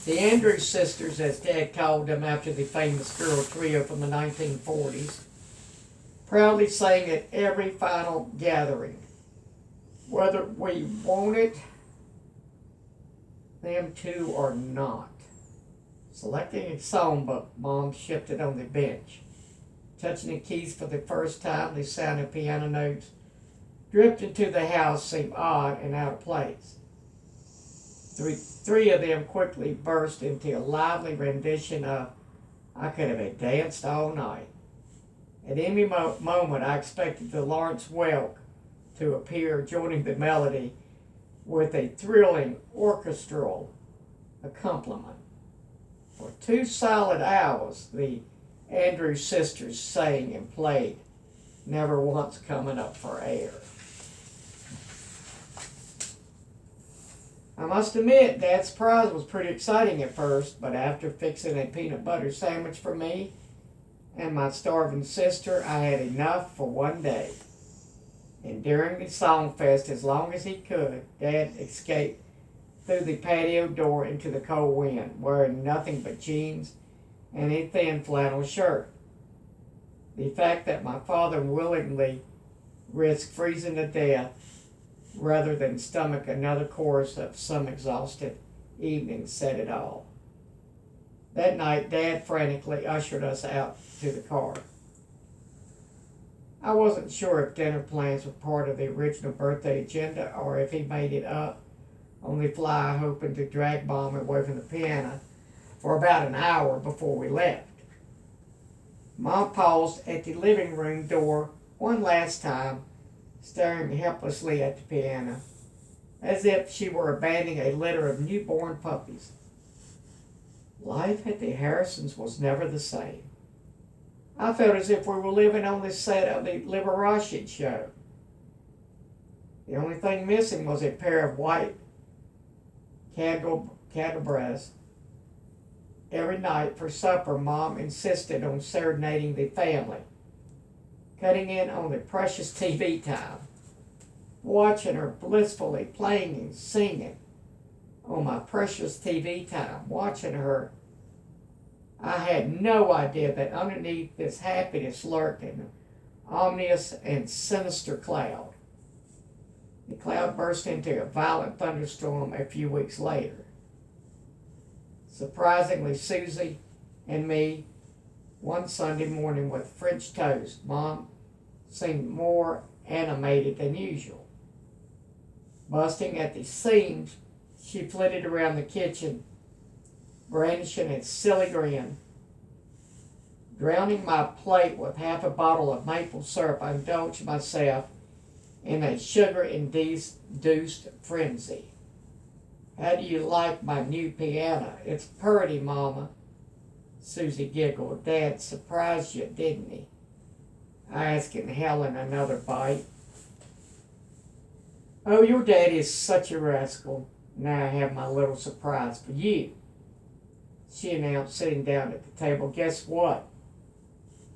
The Andrews sisters, as Dad called them after the famous girl trio from the 1940s, proudly sang at every final gathering, whether we wanted them to or not. Selecting a songbook, Mom shifted on the bench. Touching the keys for the first time, the sound of piano notes dripped into the house seemed odd and out of place. Three of them quickly burst into a lively rendition of I Could Have Danced All Night. At any moment, I expected the Lawrence Welk to appear, joining the melody with a thrilling orchestral accompaniment. For 2 solid hours, the Andrews sisters sang and played, never once coming up for air. I must admit, Dad's surprise was pretty exciting at first, but after fixing a peanut butter sandwich for me and my starving sister, I had enough for one day. And during the song fest, as long as he could, Dad escaped through the patio door into the cold wind, wearing nothing but jeans and a thin flannel shirt. The fact that my father willingly risked freezing to death rather than stomach another course of some exhausted evening said it all. That night, Dad frantically ushered us out to the car. I wasn't sure if dinner plans were part of the original birthday agenda or if he made it up on the fly, hoping to drag Mom away from the piano for about an hour before we left. Mom paused at the living room door one last time, staring helplessly at the piano, as if she were abandoning a litter of newborn puppies. Life at the Harrisons was never the same. I felt as if we were living on the set of the Liberace show. The only thing missing was a pair of white Cadbury's. Every night for supper, Mom insisted on serenading the family, cutting in on the precious TV time, watching her blissfully playing and singing on my precious TV time, watching her. I had no idea that underneath this happiness lurked an ominous and sinister cloud. The cloud burst into a violent thunderstorm a few weeks later. Surprisingly, Susie and me, one Sunday morning with French toast, Mom seemed more animated than usual. Busting at the seams, she flitted around the kitchen, brandishing a silly grin. Drowning my plate with half a bottle of maple syrup, I indulged myself in a sugar-induced frenzy. How do you like my new piano? It's pretty, Mama. Susie giggled. Dad surprised you, didn't he? Asking Helen another bite. Oh, your daddy is such a rascal. Now I have my little surprise for you, she announced, sitting down at the table. Guess what?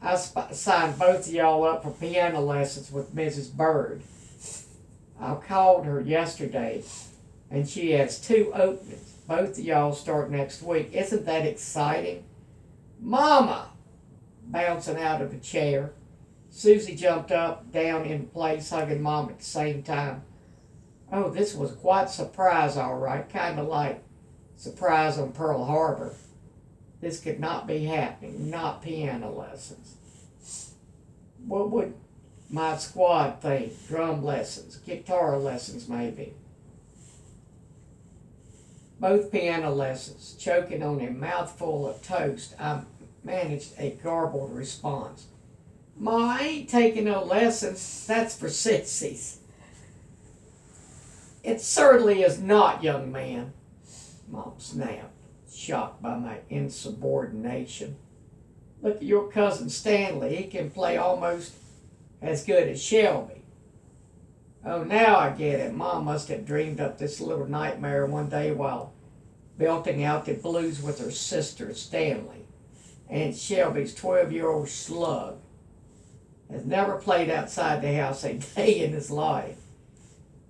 I signed both of y'all up for piano lessons with Mrs. Bird. I called her yesterday, and she has 2 openings. Both of y'all start next week. Isn't that exciting? Mama! Bouncing out of the chair, Susie jumped up, down in place, hugging Mom at the same time. Oh, this was quite a surprise, all right. Kind of like surprise on Pearl Harbor. This could not be happening. Not piano lessons. What would my squad think? Drum lessons, guitar lessons, maybe. Both piano lessons. Choking on a mouthful of toast, I managed a garbled response. Ma, I ain't taking no lessons. That's for sissies. It certainly is not, young man, Mom snapped, shocked by my insubordination. Look at your cousin Stanley. He can play almost as good as Shelby. Oh, now I get it. Mom must have dreamed up this little nightmare one day while belting out the blues with her sister Stanley. Aunt Shelby's 12-year-old slug has never played outside the house a day in his life.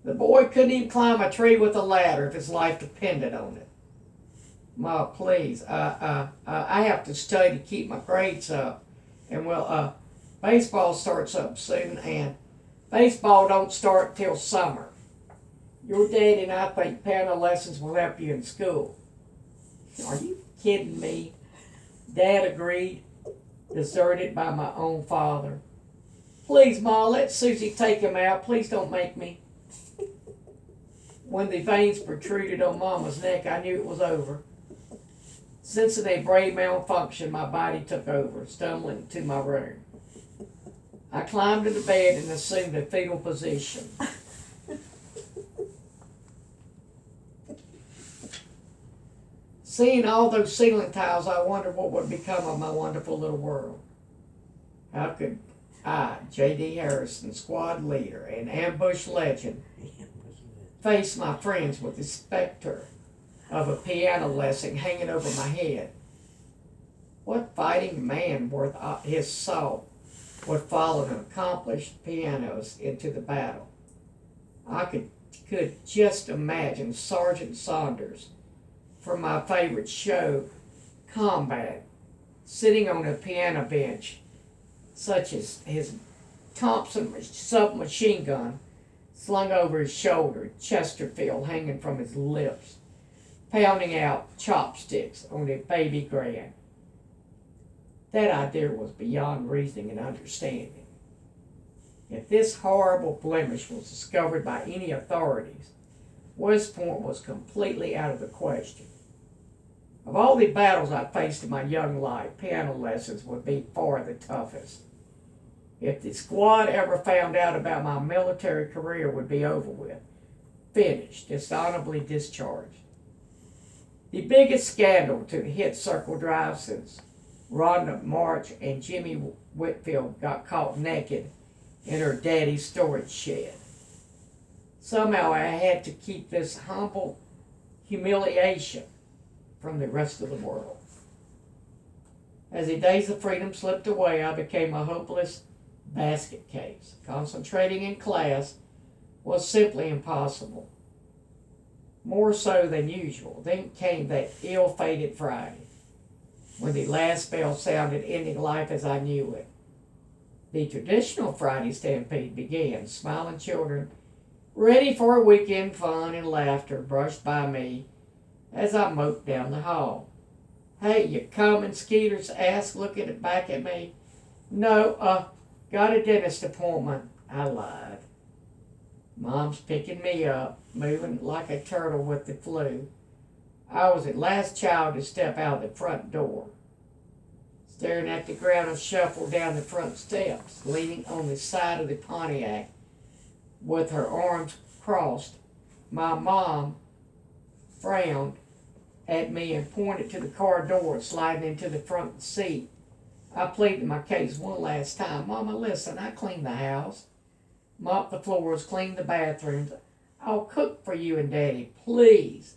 The boy couldn't even climb a tree with a ladder if his life depended on it. Ma, please, I have to study to keep my grades up. And well, baseball starts up soon, and baseball don't start till summer. Your daddy and I think piano lessons will help you in school. Are you kidding me? Dad agreed, deserted by my own father. Please, Ma, let Susie take him out. Please don't make me. When the veins protruded on Mama's neck, I knew it was over. Sensing a brain malfunction, my body took over, stumbling to my room. I climbed into bed and assumed a fetal position. Seeing all those ceiling tiles, I wondered what would become of my wonderful little world. How could I, J.D. Harrison, squad leader and ambush legend, face my friends with the specter of a piano lesson hanging over my head? What fighting man worth his salt would follow an accomplished pianist into the battle? I could just imagine Sergeant Saunders from my favorite show, Combat, sitting on a piano bench, such as his Thompson submachine gun slung over his shoulder, Chesterfield hanging from his lips, pounding out chopsticks on a baby grand. That idea was beyond reasoning and understanding. If this horrible blemish was discovered by any authorities, West Point was completely out of the question. Of all the battles I faced in my young life, piano lessons would be far the toughest. If the squad ever found out about my military career, it would be over with. Finished, dishonorably discharged. The biggest scandal to hit Circle Drive since Rhonda March and Jimmy Whitfield got caught naked in her daddy's storage shed. Somehow I had to keep this humble humiliation from the rest of the world. As the days of freedom slipped away, I became a hopeless basket case. Concentrating in class was simply impossible. More so than usual. Then came that ill-fated Friday, when the last bell sounded, ending life as I knew it. The traditional Friday stampede began. Smiling children, ready for a weekend fun and laughter, brushed by me as I moped down the hall. Hey, you coming? Skeeters asked, looking back at me. No, got a dentist appointment, I lied. Mom's picking me up, moving like a turtle with the flu. I was the last child to step out the front door. Staring at the ground, I shuffled down the front steps, leaning on the side of the Pontiac with her arms crossed. My mom frowned at me and pointed to the car door, sliding into the front seat. I pleaded my case one last time. Mama, listen, I cleaned the house, mopped the floors, cleaned the bathrooms. I'll cook for you and Daddy, please.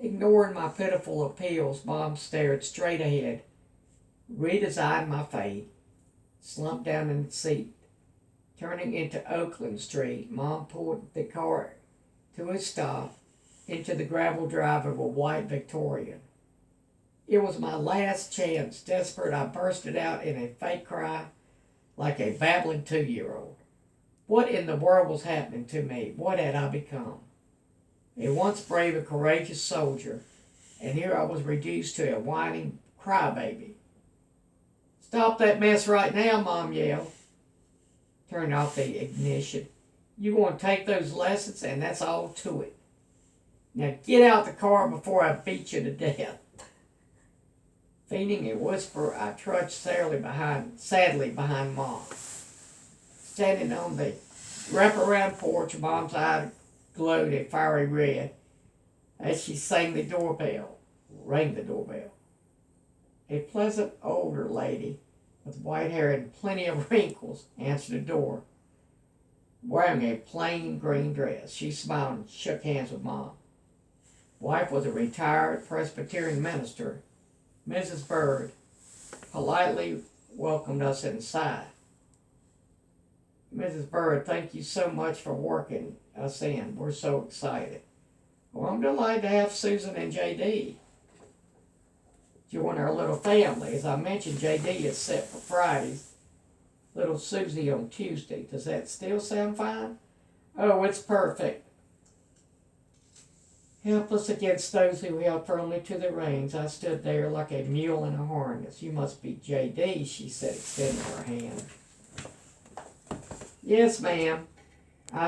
Ignoring my pitiful appeals, Mom stared straight ahead, redesigned my fate, slumped down in the seat. Turning into Oakland Street, Mom pulled the car to a stop into the gravel drive of a white Victorian. It was my last chance. Desperate, I bursted out in a fake cry like a babbling 2-year-old. What in the world was happening to me? What had I become? A once brave and courageous soldier, and here I was reduced to a whining crybaby. Stop that mess right now, Mom yelled. Turn off the ignition. You're going to take those lessons, and that's all to it. Now get out the car before I beat you to death. Feigning a whisper, I trudged sadly behind Mom. Standing on the wraparound porch, Mom's eye glowed a fiery red as she rang the doorbell. A pleasant older lady with white hair and plenty of wrinkles answered the door, wearing a plain green dress. She smiled and shook hands with Mom. Wife was a retired Presbyterian minister. Mrs. Bird politely welcomed us inside. Mrs. Bird, thank you so much for working us in. We're so excited. Well, I'm delighted to have Susan and JD. Join our little family. As I mentioned, JD is set for Fridays. Little Susie on Tuesday. Does that still sound fine? Oh, it's perfect. Helpless against those who held firmly to the reins, I stood there like a mule in a harness. You must be JD, she said, extending her hand. Yes, ma'am.